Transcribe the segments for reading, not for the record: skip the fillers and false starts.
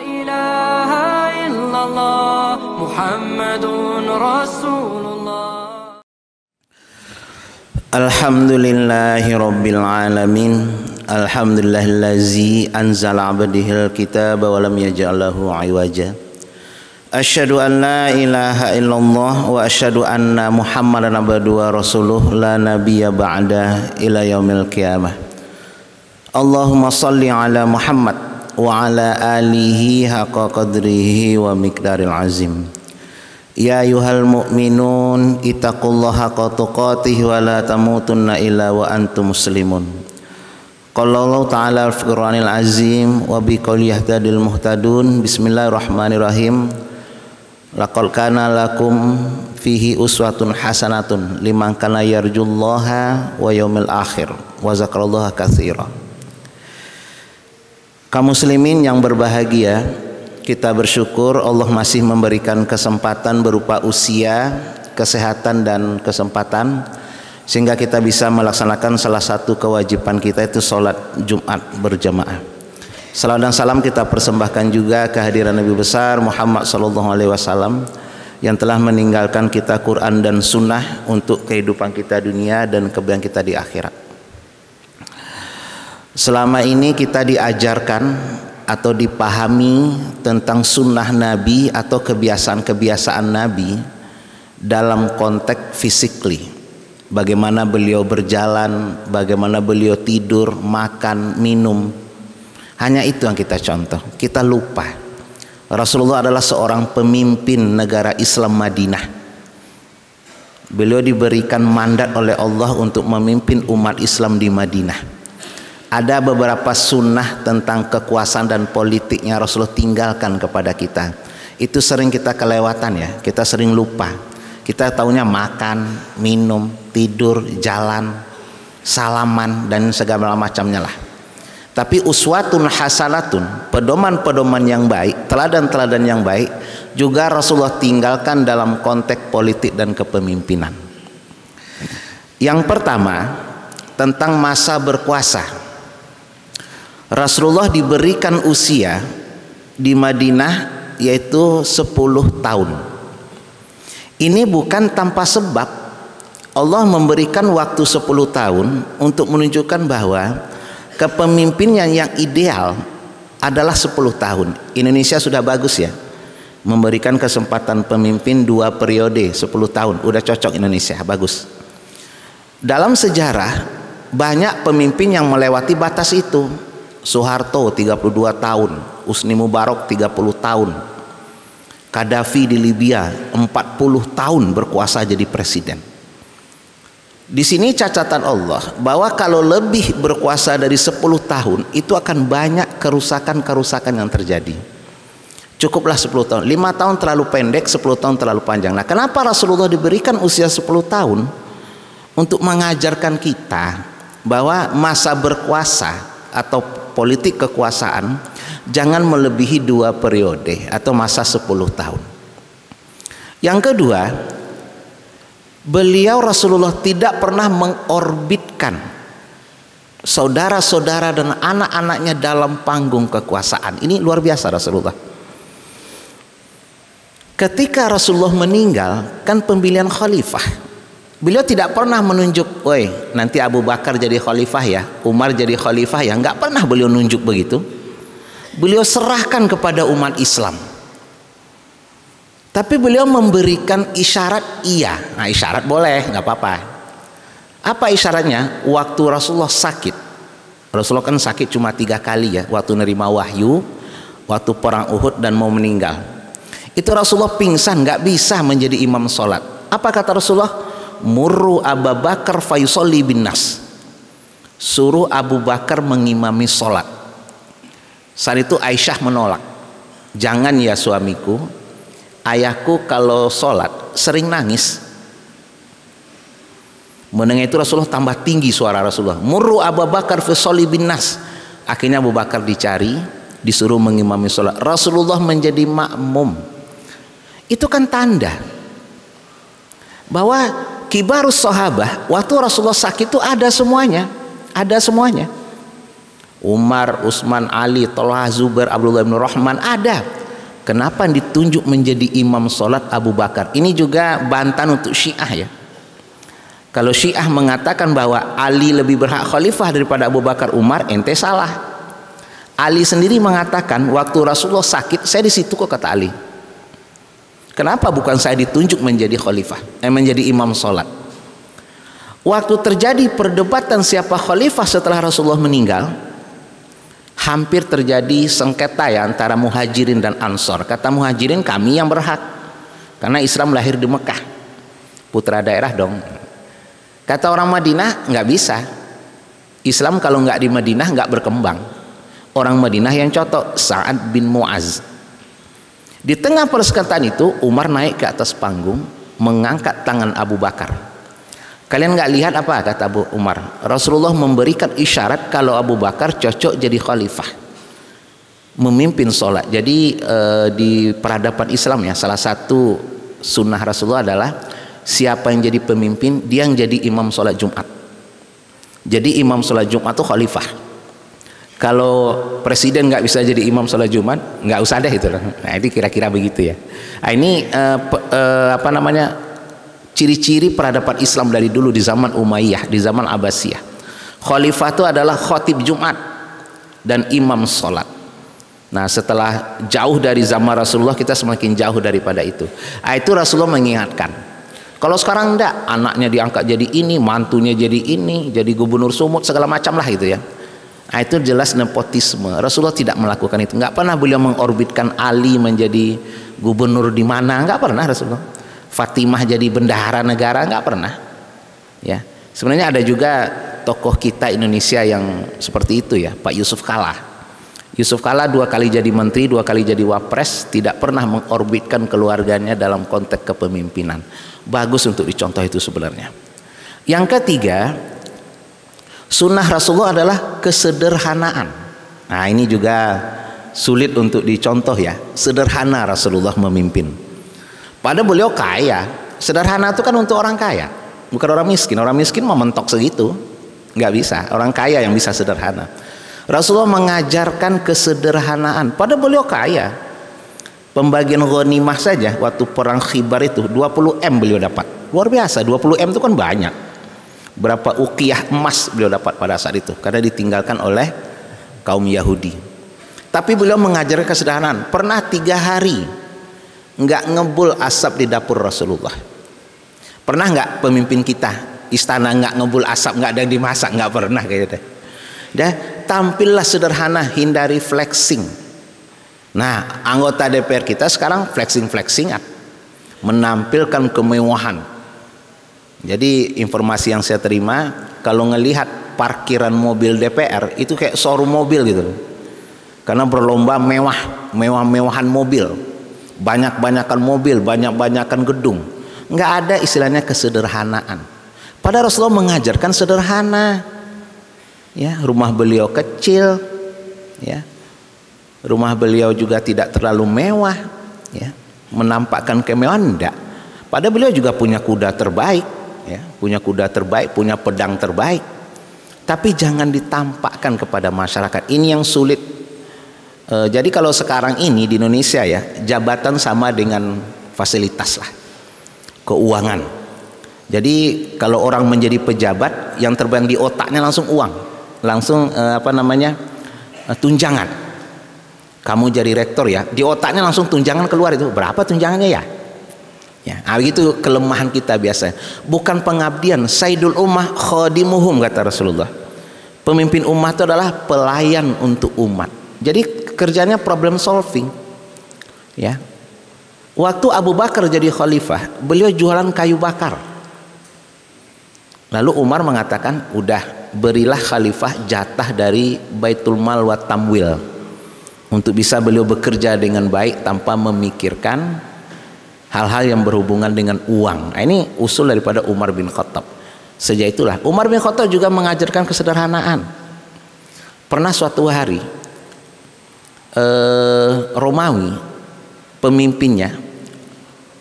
إله إلا الله محمد رسول الله. Alhamdulillahi rabbil alamin. Alhamdulillahillazi anzala 'abdihil kitaba wa lam yaj'al lahu 'iwaja. Asyhadu an la ilaha illallah wa asyhadu anna Muhammadan abduhu wa rasuluh la nabiyya ba'da ila yaumil qiyamah. Allahumma shalli ala Muhammad wa ala alihi haqqa qadrihi wa miqdaril azim. Ya ayyuhal mu'minun ittaqullaha haqqa tuqatih wa la tamutunna illa wa antum muslimun. Qala Allah ta'ala al-Qur'anil azim wa bi qouli yahtadil muhtadun. Bismillahirrahmanirrahim. Laqad kana lakum fihi uswatun hasanatun liman kana yarjullaha wa yaumil akhir wa zakarallaha katsira. Kaum muslimin yang berbahagia, kita bersyukur Allah masih memberikan kesempatan berupa usia, kesehatan dan kesempatan sehingga kita bisa melaksanakan salah satu kewajiban kita, itu sholat Jumat berjamaah. Salam dan salam kita persembahkan juga kehadiran Nabi besar Muhammad SAW yang telah meninggalkan kita Quran dan Sunnah untuk kehidupan kita dunia dan kebahagiaan kita di akhirat. Selama ini kita diajarkan atau dipahami tentang sunnah Nabi atau kebiasaan-kebiasaan Nabi dalam konteks physically. Bagaimana beliau berjalan, bagaimana beliau tidur, makan, minum. Hanya itu yang kita contoh. Kita lupa Rasulullah adalah seorang pemimpin negara Islam Madinah. Beliau diberikan mandat oleh Allah untuk memimpin umat Islam di Madinah. Ada beberapa sunnah tentang kekuasaan dan politiknya Rasulullah tinggalkan kepada kita. Itu sering kita kelewatan ya, kita sering lupa. Kita taunya makan, minum, tidur, jalan, salaman dan segala macamnya lah. Tapi uswatun hasanatun, pedoman-pedoman yang baik, teladan-teladan yang baik juga Rasulullah tinggalkan dalam konteks politik dan kepemimpinan. Yang pertama tentang masa berkuasa. Rasulullah diberikan usia di Madinah yaitu 10 tahun. Ini bukan tanpa sebab. Allah memberikan waktu 10 tahun untuk menunjukkan bahwa kepemimpinan yang ideal adalah 10 tahun. Indonesia sudah bagus ya, memberikan kesempatan pemimpin 2 periode 10 tahun. Udah cocok Indonesia, bagus. Dalam sejarah banyak pemimpin yang melewati batas itu. Soeharto 32 tahun, Husni Mubarak 30 tahun, Qaddafi di Libya 40 tahun berkuasa jadi presiden. Di sini catatan Allah bahwa kalau lebih berkuasa dari 10 tahun itu akan banyak kerusakan-kerusakan yang terjadi. Cukuplah 10 tahun. 5 tahun terlalu pendek, 10 tahun terlalu panjang. Nah, kenapa Rasulullah diberikan usia 10 tahun? Untuk mengajarkan kita bahwa masa berkuasa atau politik kekuasaan jangan melebihi 2 periode atau masa 10 tahun. Yang kedua, beliau Rasulullah tidak pernah mengorbitkan saudara-saudara dan anak-anaknya dalam panggung kekuasaan. Ini luar biasa Rasulullah. Ketika Rasulullah meninggal, kan pemilihan khalifah. Beliau tidak pernah menunjuk, woi nanti Abu Bakar jadi khalifah ya, Umar jadi khalifah ya. Enggak pernah beliau nunjuk begitu. Beliau serahkan kepada umat Islam. Tapi beliau memberikan isyarat iya. Nah isyarat boleh, nggak apa-apa. Apa isyaratnya? Waktu Rasulullah sakit. Rasulullah kan sakit cuma 3 kali ya. Waktu nerima wahyu, waktu perang Uhud dan mau meninggal. Itu Rasulullah pingsan, nggak bisa menjadi imam sholat. Apa kata Rasulullah? Murru Abu Bakar fayusolli bin nas. Suruh Abu Bakar mengimami sholat. Saat itu Aisyah menolak. Jangan ya suamiku, ayahku kalau sholat sering nangis. Mendengar itu Rasulullah tambah tinggi suara Rasulullah. Murru Abu Bakar fayusolli bin nas. Akhirnya Abu Bakar dicari, disuruh mengimami sholat. Rasulullah menjadi makmum. Itu kan tanda bahwa kibarus sahabah waktu Rasulullah sakit itu ada semuanya, Umar, Utsman, Ali, Thalhah, Zubair, Abdullah bin Rahman ada. Kenapa ditunjuk menjadi imam sholat Abu Bakar? Ini juga bantahan untuk Syiah ya. Kalau Syiah mengatakan bahwa Ali lebih berhak khalifah daripada Abu Bakar, Umar, ente salah. Ali sendiri mengatakan waktu Rasulullah sakit, saya di situ kok, kata Ali. Kenapa bukan saya ditunjuk menjadi khalifah, menjadi imam sholat? Waktu terjadi perdebatan siapa khalifah setelah Rasulullah meninggal, hampir terjadi sengketa ya antara Muhajirin dan Ansor. Kata Muhajirin, kami yang berhak karena Islam lahir di Mekah, putra daerah dong. Kata orang Madinah, nggak bisa. Islam kalau nggak di Madinah nggak berkembang. Orang Madinah yang contoh, Sa'ad bin Mu'az. Di tengah persengketaan itu, Umar naik ke atas panggung, mengangkat tangan Abu Bakar. Kalian nggak lihat apa, kata Abu Umar? Rasulullah memberikan isyarat kalau Abu Bakar cocok jadi khalifah, memimpin sholat. Jadi di peradaban Islam ya, salah satu sunnah Rasulullah adalah siapa yang jadi pemimpin, dia yang jadi imam sholat Jumat. Jadi imam sholat Jumat itu khalifah. Kalau presiden nggak bisa jadi imam sholat Jumat, nggak usah deh itu. Nah ini kira-kira begitu ya. Nah, ini apa namanya, ciri-ciri peradaban Islam dari dulu di zaman Umayyah, di zaman Abbasiyah. Khalifah itu adalah khatib Jumat dan imam sholat. Nah setelah jauh dari zaman Rasulullah, kita semakin jauh daripada itu. Nah, itu Rasulullah mengingatkan. Kalau sekarang enggak, anaknya diangkat jadi ini, mantunya jadi ini, jadi gubernur Sumut, segala macam lah gitu ya. Nah, itu jelas nepotisme. Rasulullah tidak melakukan itu. Enggak pernah beliau mengorbitkan Ali menjadi gubernur di mana, enggak pernah Rasulullah. Fatimah jadi bendahara negara, enggak pernah. Ya, sebenarnya ada juga tokoh kita Indonesia yang seperti itu ya, Pak Yusuf Kalla. Yusuf Kalla 2 kali jadi menteri, 2 kali jadi wapres, tidak pernah mengorbitkan keluarganya dalam konteks kepemimpinan. Bagus untuk dicontoh itu sebenarnya. Yang ketiga, sunnah Rasulullah adalah kesederhanaan. Nah ini juga sulit untuk dicontoh ya, sederhana Rasulullah memimpin. Padahal beliau kaya. Sederhana itu kan untuk orang kaya, bukan orang miskin. Orang miskin mau mentok segitu, nggak bisa. Orang kaya yang bisa sederhana. Rasulullah mengajarkan kesederhanaan. Padahal beliau kaya. Pembagian ghanimah saja waktu perang Khibar itu 20 M beliau dapat. Luar biasa, 20 M itu kan banyak. Berapa uqiyah emas beliau dapat pada saat itu karena ditinggalkan oleh kaum Yahudi. Tapi beliau mengajarkan kesederhanaan. Pernah 3 hari nggak ngebul asap di dapur Rasulullah. Pernah nggak pemimpin kita istana nggak ngebul asap, nggak ada yang dimasak? Nggak pernah kayaknya. Dah tampillah sederhana, hindari flexing. Nah anggota DPR kita sekarang flexing-flexingan, menampilkan kemewahan. Jadi informasi yang saya terima, kalau ngelihat parkiran mobil DPR itu kayak showroom mobil gitu, karena berlomba mewah-mewahan mobil, banyak-banyakan mobil, banyak-banyakan gedung. Nggak ada istilahnya kesederhanaan. Padahal Rasulullah mengajarkan sederhana. Ya, rumah beliau kecil, ya, rumah beliau juga tidak terlalu mewah, ya, menampakkan kemewahan enggak. Padahal beliau juga punya kuda terbaik, ya, punya kuda terbaik, punya pedang terbaik. Tapi jangan ditampakkan kepada masyarakat. Ini yang sulit. Jadi kalau sekarang ini di Indonesia ya, jabatan sama dengan fasilitas lah, keuangan. Jadi kalau orang menjadi pejabat, yang terbayang di otaknya langsung uang, langsung tunjangan. Kamu jadi rektor ya, di otaknya langsung tunjangan keluar. Itu berapa tunjangannya ya? Ya, begitu kelemahan kita biasa. Bukan pengabdian. Sayyidul ummah khadimuhum, kata Rasulullah. Pemimpin umat itu adalah pelayan untuk umat. Jadi kerjanya problem solving. Ya. Waktu Abu Bakar jadi khalifah, beliau jualan kayu bakar. Lalu Umar mengatakan, udah berilah khalifah jatah dari Baitul Mal wa Tamwil, untuk bisa beliau bekerja dengan baik tanpa memikirkan hal-hal yang berhubungan dengan uang. Nah, ini usul daripada Umar bin Khattab. Sejak itulah Umar bin Khattab juga mengajarkan kesederhanaan. Pernah suatu hari Romawi pemimpinnya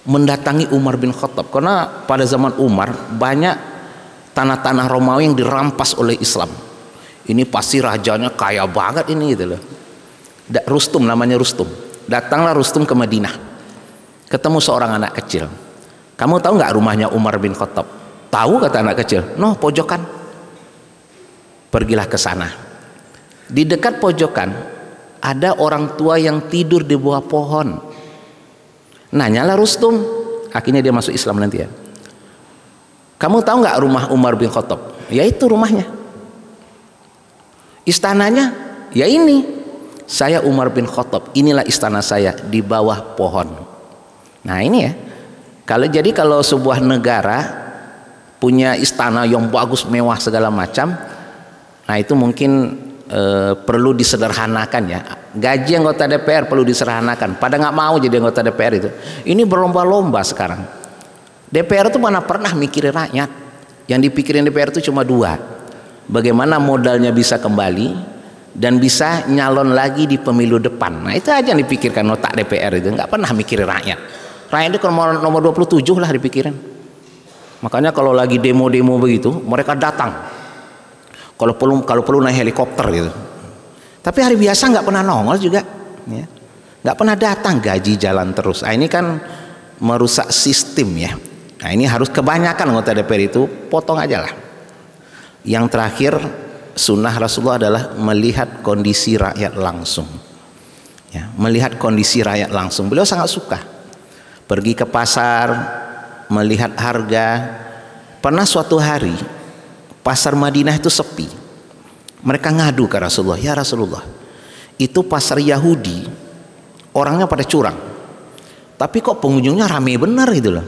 mendatangi Umar bin Khattab, karena pada zaman Umar banyak tanah-tanah Romawi yang dirampas oleh Islam. Ini pasti rajanya kaya banget ini gitu loh. Rustum, namanya Rustum. Datanglah Rustum ke Madinah, ketemu seorang anak kecil. Kamu tahu nggak rumahnya Umar bin Khattab? Tahu, kata anak kecil. No, pojokan. Pergilah ke sana. Di dekat pojokan ada orang tua yang tidur di bawah pohon. Nanyalah Rustum, akhirnya dia masuk Islam nanti ya. Kamu tahu nggak rumah Umar bin Khattab? Ya itu rumahnya. Istananya, ya ini. Saya Umar bin Khattab, inilah istana saya di bawah pohon. Nah ini ya. Kalau sebuah negara punya istana yang bagus, mewah segala macam, nah itu mungkin perlu disederhanakan ya. Gaji anggota DPR perlu disederhanakan. Pada nggak mau jadi anggota DPR itu. Ini berlomba-lomba sekarang. DPR itu mana pernah mikirin rakyat. Yang dipikirin DPR itu cuma dua. Bagaimana modalnya bisa kembali dan bisa nyalon lagi di pemilu depan. Nah itu aja yang dipikirkan otak DPR itu. Nggak pernah mikirin rakyat. Rakyat itu nomor 27 lah dipikirin. Makanya kalau lagi demo-demo begitu, mereka datang. Kalau perlu naik helikopter gitu. Tapi hari biasa nggak pernah nongol juga, ya. Nggak pernah datang, gaji jalan terus. Nah, ini kan merusak sistem ya. Nah ini harus kebanyakan anggota DPR itu potong aja lah. Yang terakhir, sunnah Rasulullah adalah melihat kondisi rakyat langsung. Ya, melihat kondisi rakyat langsung. Beliau sangat suka pergi ke pasar, melihat harga. Pernah suatu hari pasar Madinah itu sepi. Mereka ngadu ke Rasulullah, ya Rasulullah, itu pasar Yahudi, orangnya pada curang, tapi kok pengunjungnya rame benar gitu loh.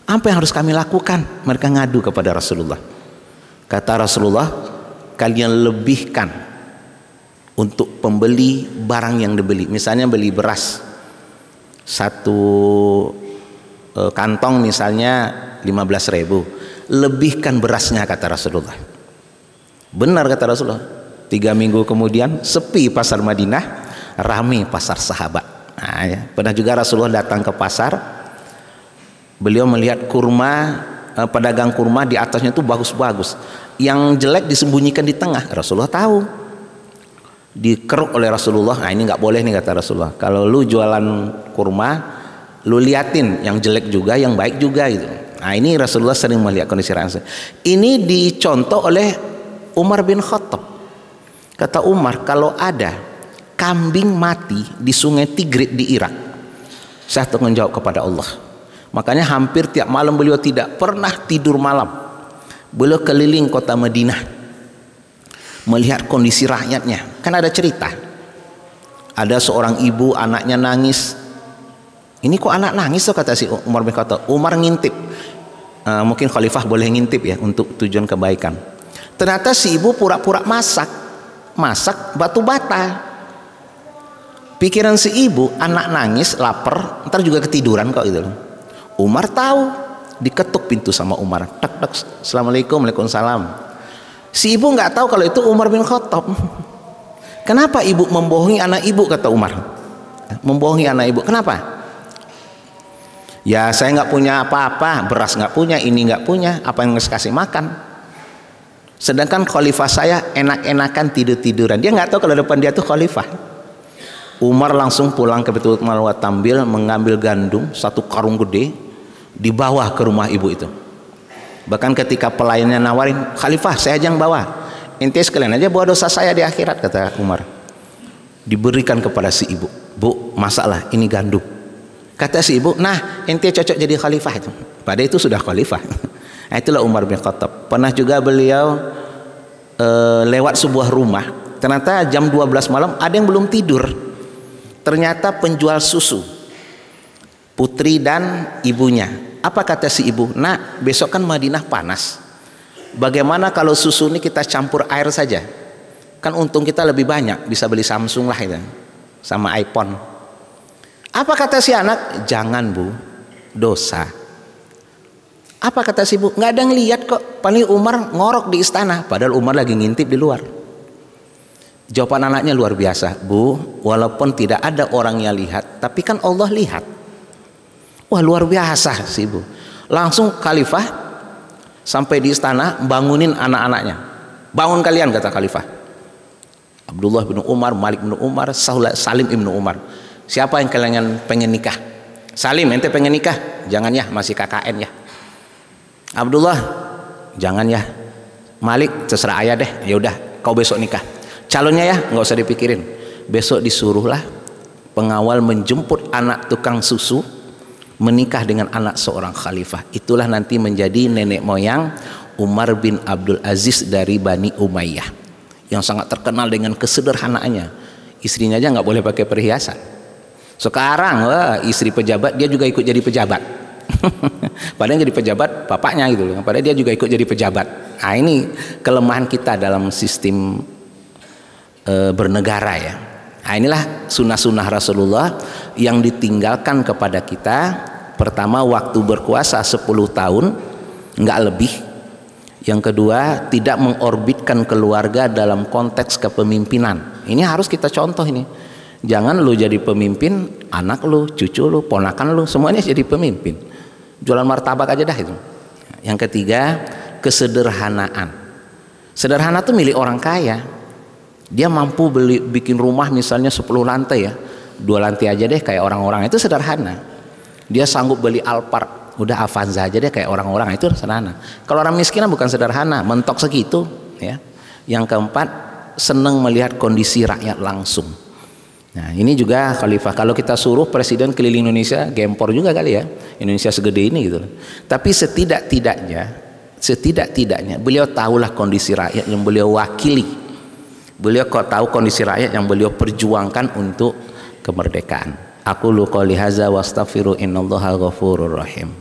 Apa yang harus kami lakukan? Mereka ngadu kepada Rasulullah. Kata Rasulullah, kalian lebihkan untuk pembeli barang yang dibeli. Misalnya beli beras, satu kantong misalnya 15.000, lebihkan berasnya, kata Rasulullah. Benar kata Rasulullah. 3 minggu kemudian sepi pasar Madinah, ramai pasar sahabat. Nah, ya. Pernah juga Rasulullah datang ke pasar, beliau melihat kurma, pedagang kurma di atasnya itu bagus-bagus, yang jelek disembunyikan di tengah. Rasulullah tahu, dikeruk oleh Rasulullah. Nah ini nggak boleh nih kata Rasulullah, kalau lu jualan kurma, lu liatin yang jelek juga, yang baik juga gitu. Nah ini Rasulullah sering melihat kondisi rakyat. Ini dicontoh oleh Umar bin Khattab. Kata Umar, kalau ada kambing mati di sungai Tigris di Irak, saya tanggung jawab kepada Allah. Makanya hampir tiap malam beliau tidak pernah tidur malam. Beliau keliling kota Madinah, melihat kondisi rakyatnya. Kan ada cerita, ada seorang ibu, anaknya nangis. Ini kok anak nangis tuh, kata si Umar bin Khattab. Umar ngintip, mungkin khalifah boleh ngintip ya untuk tujuan kebaikan. Ternyata si ibu pura-pura masak batu bata. Pikiran si ibu, anak nangis, lapar, ntar juga ketiduran kok gitu. Umar tahu, diketuk pintu sama Umar. Tak tak, assalamualaikum, waalaikumsalam. Si ibu nggak tahu kalau itu Umar bin Khattab. Kenapa ibu membohongi anak ibu, kata Umar. Membohongi anak ibu, kenapa? Ya saya nggak punya apa-apa, beras nggak punya, ini nggak punya, apa yang harus kasih makan? Sedangkan khalifah saya enak-enakan tidur-tiduran. Dia nggak tahu kalau depan dia tuh khalifah. Umar langsung pulang ke Baitul Mal wa Tambil, mengambil gandum 1 karung gede, dibawa ke rumah ibu itu. Bahkan ketika pelayannya nawarin, khalifah saya aja yang bawa, ente sekalian aja bawa dosa saya di akhirat, kata Umar. Diberikan kepada si ibu. Bu, masalah ini gandum. Kata si ibu, nah ente cocok jadi khalifah itu. Pada itu sudah khalifah. Nah, itulah Umar bin Khattab. Pernah juga beliau lewat sebuah rumah, ternyata jam 12 malam ada yang belum tidur. Ternyata penjual susu, putri dan ibunya. Apa kata si ibu? Nah besok kan Madinah panas, bagaimana kalau susu ini kita campur air saja, kan untung kita lebih banyak, bisa beli Samsung lah itu, sama iPhone. Apa kata si anak? Jangan bu, dosa. Apa kata si ibu? Nggak ada yang lihat kok, paling Umar ngorok di istana, padahal Umar lagi ngintip di luar. Jawaban anaknya luar biasa. Bu, walaupun tidak ada orang yang lihat, tapi kan Allah lihat. Wah luar biasa si ibu. Langsung khalifah sampai di istana, bangunin anak-anaknya. Bangun kalian, kata khalifah. Abdullah bin Umar, Malik bin Umar, Salim bin Umar. Siapa yang kalian pengen nikah? Salim, ente pengen nikah? Jangan ya, masih KKN ya. Abdullah, jangan ya. Malik, terserah ayah deh. Ya udah, kau besok nikah. Calonnya ya, nggak usah dipikirin. Besok disuruhlah pengawal menjemput anak tukang susu menikah dengan anak seorang khalifah. Itulah nanti menjadi nenek moyang Umar bin Abdul Aziz dari Bani Umayyah, yang sangat terkenal dengan kesederhanaannya. Istrinya aja nggak boleh pakai perhiasan. Sekarang wah, istri pejabat dia juga ikut jadi pejabat. Padahal jadi pejabat bapaknya gitu. Padahal dia juga ikut jadi pejabat. Nah, ini kelemahan kita dalam sistem bernegara ya. Nah, inilah sunnah-sunnah Rasulullah yang ditinggalkan kepada kita. Pertama, waktu berkuasa 10 tahun, nggak lebih. Yang kedua, tidak mengorbitkan keluarga dalam konteks kepemimpinan. Ini harus kita contoh ini. Jangan lu jadi pemimpin, anak lu, cucu lu, ponakan lu, semuanya jadi pemimpin. Jualan martabak aja dah itu. Yang ketiga, kesederhanaan. Sederhana itu milik orang kaya. Dia mampu bikin rumah misalnya 10 lantai ya, 2 lantai aja deh kayak orang-orang, itu sederhana. Dia sanggup beli Alphard, udah Avanza aja deh kayak orang-orang, itu sederhana. Kalau orang miskin bukan sederhana, mentok segitu ya. Yang keempat, senang melihat kondisi rakyat langsung. Nah, ini juga khalifah. Kalau kita suruh presiden keliling Indonesia, gempor juga kali ya. Indonesia segede ini gitu. Tapi setidak-tidaknya beliau tahulah kondisi rakyat yang beliau wakili. Beliau kok tahu kondisi rakyat yang beliau perjuangkan untuk kemerdekaan. Aqulu qouli hadza wa astaghfiru innallaha ghafurur rahim.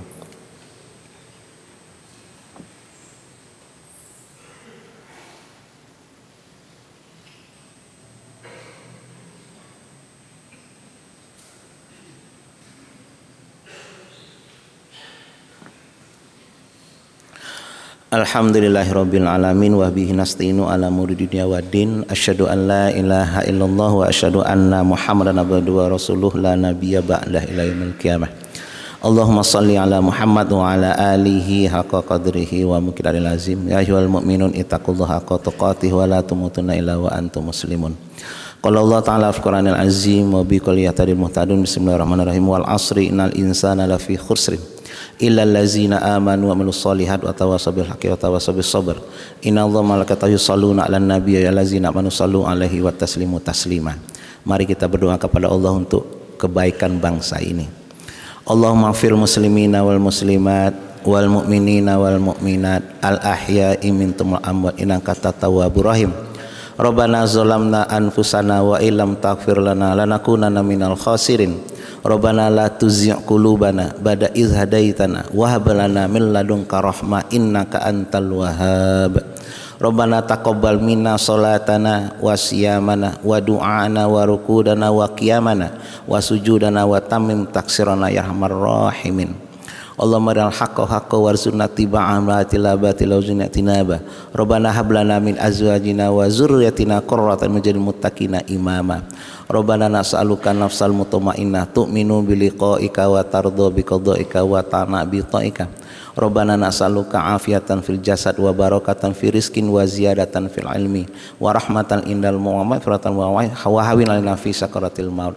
Alhamdulillahirabbil alamin wa bihi nasta'inu ala umuri dunya waddin. Asyhadu an la ilaha illallah wa asyhadu anna Muhammadan abduhu wa rasuluh la nabiyya ba'dahu ila yaumil qiyamah. Allahumma shalli ala Muhammad wa ala alihi haqqa qadrihi wa miqdaril azim. Ya ayyuhal mu'minun ittaqullaha haqqa tuqatih wa la tamutunna illa wa antum muslimun. Qala Allah ta'ala fil Qur'anil azim wa bi kulli yatadil muhtadun. Bismillahirrahmanirrahim. Wal asri innal insana lafi khusrin illal ladzina amanu wa amilus solihat wa tawassaw bil haqqi wa tawassaw bis sabr. Innallaha malaikatahu yusholluna 'alan nabiyyi ya alladzina amanu shallu 'alaihi wa taslimu taslima. Mari kita berdoa kepada Allah untuk kebaikan bangsa ini. Allahumma fil muslimina wal muslimat wal mu'minina wal mu'minat al ahya'i minkum wal amwat innaka tawwabur rahim. Rabbana zalamna anfusana wa illam taghfir lana lanakunanna minal khasirin. Rabbana la tuzigh qulubana ba'da idh hadaitana wa hab lana min ladunka rahmah innaka antal wahhab. Rabbana taqabbal minna salatana wa siyamana wa du'ana wa rukudana wa qiyamana wa sujudana wa tammim taksirana ya arhamar rahimin. Allahumma arinal haqqa haqqan warzuqna ittiba'ahu wa atina batila warzuqna tinaba. Rabbana hab lana min azwajina wa dzurriyyatina qurrata a'yun muttaqina imama. Rabbana nas'aluka nafsal mutmainnah tu'minu bi liqa'ika wa tardha bi qada'ika wa ta'na bi ta'ika. Rabbana nas'aluka afiatan fil jasad wa barakatan fi rizqin wa ziyadatan fil ilmi wa rahmatan indal mu'ammat firatan wa hawin lana fi sakaratil maut.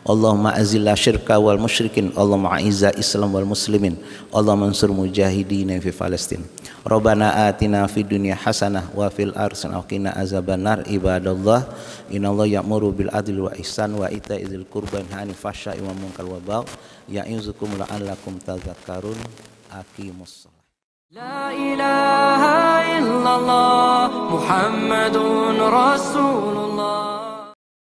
Allahumma azilla syirka wal musyrikin. Allahumma a'izza islam wal muslimin. Allahumma ansur mujahidin fi Palestin. Rabbana atina fid dunya hasanah wa fil akhirati hasanah wa qina azabannar. Ibadallah, innallaha ya'muru bil adli wa ihsan wa ita'i dzil qurba wa yanha 'anil fahsya'i wal munkari wal baghi ya'izukum la'allakum tadhakkarun. Aqimus shalah. La ilaha illallah Muhammadun Rasulullah.